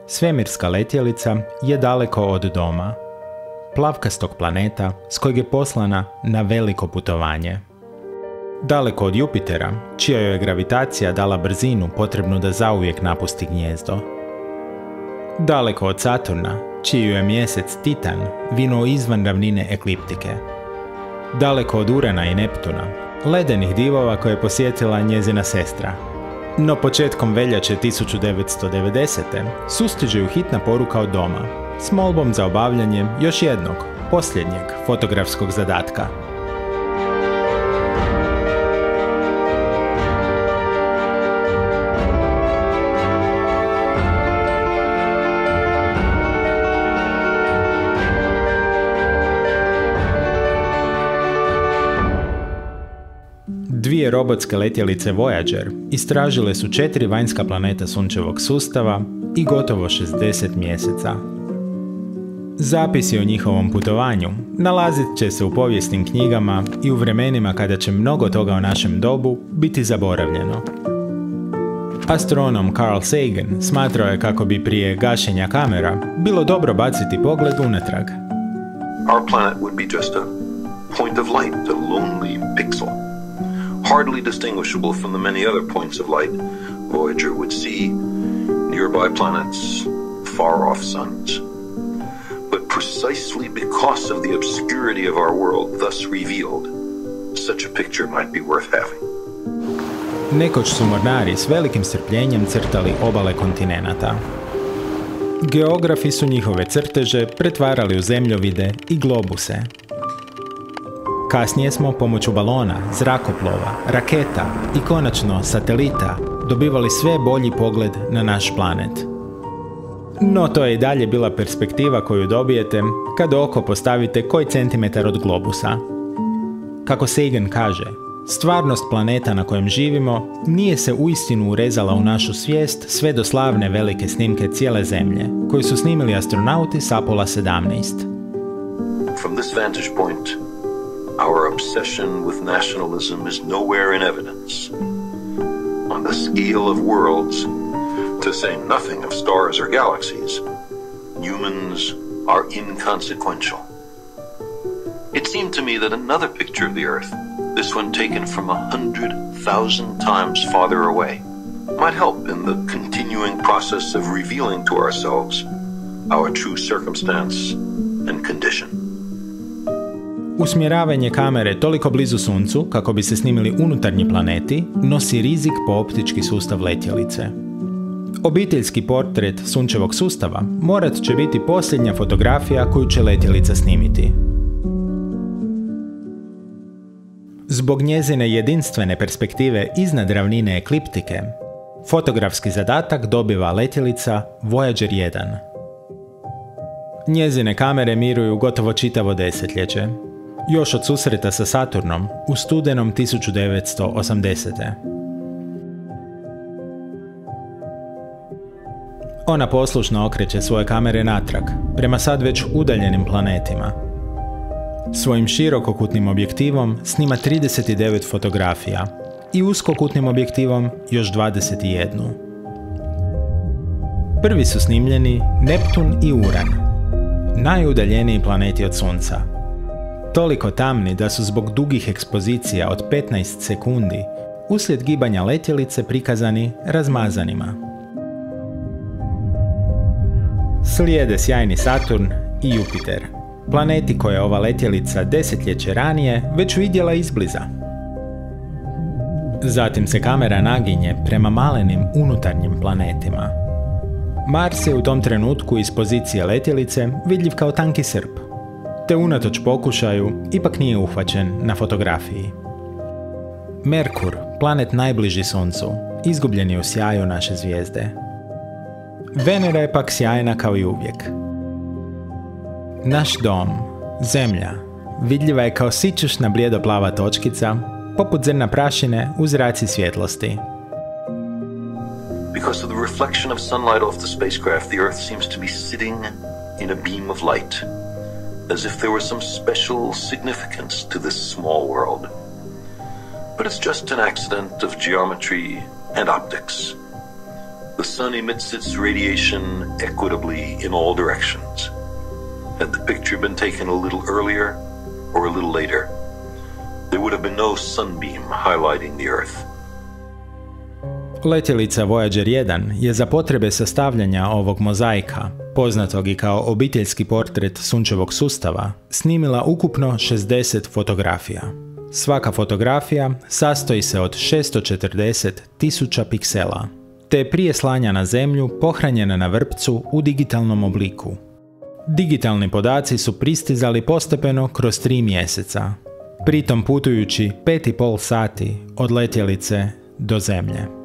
Svemirska letjelica je daleko od doma, plavkastog planeta s kojeg je poslana na veliko putovanje. Daleko od Jupitera, čija joj je gravitacija dala brzinu potrebnu da zauvijek napusti gnijezdo. Daleko od Saturna, čiji ju je mjesec Titan vinuo izvan ravnine ekliptike. Daleko od Urana i Neptuna, ledenih divova koje je posjetila njezina sestra. No početkom veljače 1990. sustiže ju hitna poruka od doma, s molbom za obavljanje još jednog, posljednjeg fotografskog zadatka. Dvije robotske letjelice Voyager istražile su 4 vanjska planeta Sunčevog sustava i gotovo 60 mjeseca. Zapisi o njihovom putovanju nalazit će se u povijesnim knjigama i u vremenima kada će mnogo toga o našem dobu biti zaboravljeno. Astronom Carl Sagan smatrao je kako bi prije gašenja kamera bilo dobro baciti pogled unatrag. Our planet would be just a point of light, a lonely pixel. Hardly distinguishable from the many other points of light Voyager would see, nearby planets, far-off suns. But precisely because of the obscurity of our world thus revealed, such a picture might be worth having. Nekoć su mornari s velikim strpljenjem crtali obale kontinenata. Geografi su njihove crteže pretvarali u zemljovide i globuse. Kasnije smo pomoću balona, zrakoplova, raketa i konačno satelita dobivali sve bolji pogled na naš planet. No to je i dalje bila perspektiva koju dobijete kad oko postavite koji centimetar od globusa. Kako Sagan kaže, stvarnost planeta na kojem živimo nije se uistinu urezala u našu svijest sve do slavne velike snimke cijele Zemlje, koju su snimili astronauti s Apollo 17. From this vantage point, our obsession with nationalism is nowhere in evidence. On the scale of worlds, to say nothing of stars or galaxies, humans are inconsequential. It seemed to me that another picture of the Earth, this one taken from 100,000 times farther away, might help in the continuing process of revealing to ourselves our true circumstance and condition. Usmjeravanje kamere toliko blizu Suncu, kako bi se snimili unutarnji planeti, nosi rizik po optički sustav letjelice. Obiteljski portret Sunčevog sustava morat će biti posljednja fotografija koju će letjelica snimiti. Zbog njezine jedinstvene perspektive iznad ravnine ekliptike, fotografski zadatak dobiva letjelica Voyager 1. Njezine kamere miruju gotovo čitavo desetljeće, još od susreta sa Saturnom u studenom 1980. Ona poslušno okreće svoje kamere natrag, prema sad već udaljenim planetima. Svojim širokokutnim objektivom snima 39 fotografija i uskokutnim objektivom još 21. Prvi su snimljeni Neptun i Uran, najudaljeniji planeti od Sunca. Toliko tamni da su zbog dugih ekspozicija od 15 sekundi uslijed gibanja letjelice prikazani razmazanima. Slijede sjajni Saturn i Jupiter, planeti koje je ova letjelica desetljeće ranije već vidjela izbliza. Zatim se kamera naginje prema malenim unutarnjim planetima. Mars je u tom trenutku iz pozicije letjelice vidljiv kao tanki srp, te unatoč pokušaju ipak nije uhvaćen na fotografiji. Merkur, planet najbliži Suncu, izgubljen je u sjaju naše zvijezde. Venera je pak sjajna kao i uvijek. Naš dom, Zemlja, vidljiva je kao sićušna blijedo plava točkica, poput zrna prašine u zraci svjetlosti. Because of the reflection of sunlight off the spacecraft, the Earth seems to be sitting in a beam of light, as if there was some special significance to this small world. But it's just an accident of geometry and optics. The sun emits its radiation equitably in all directions. Had the picture been taken a little earlier or a little later, there would have been no sunbeam highlighting the Earth. Letjelica Voyager 1 je za potrebe sastavljanja ovog mozaika, poznatog i kao obiteljski portret sunčevog sustava, snimila ukupno 60 fotografija. Svaka fotografija sastoji se od 640.000 piksela, te je prije slanja na Zemlju pohranjena na vrpcu u digitalnom obliku. Digitalni podaci su pristizali postepeno kroz 3 mjeseca, pritom putujući 5,5 sati od letjelice do Zemlje.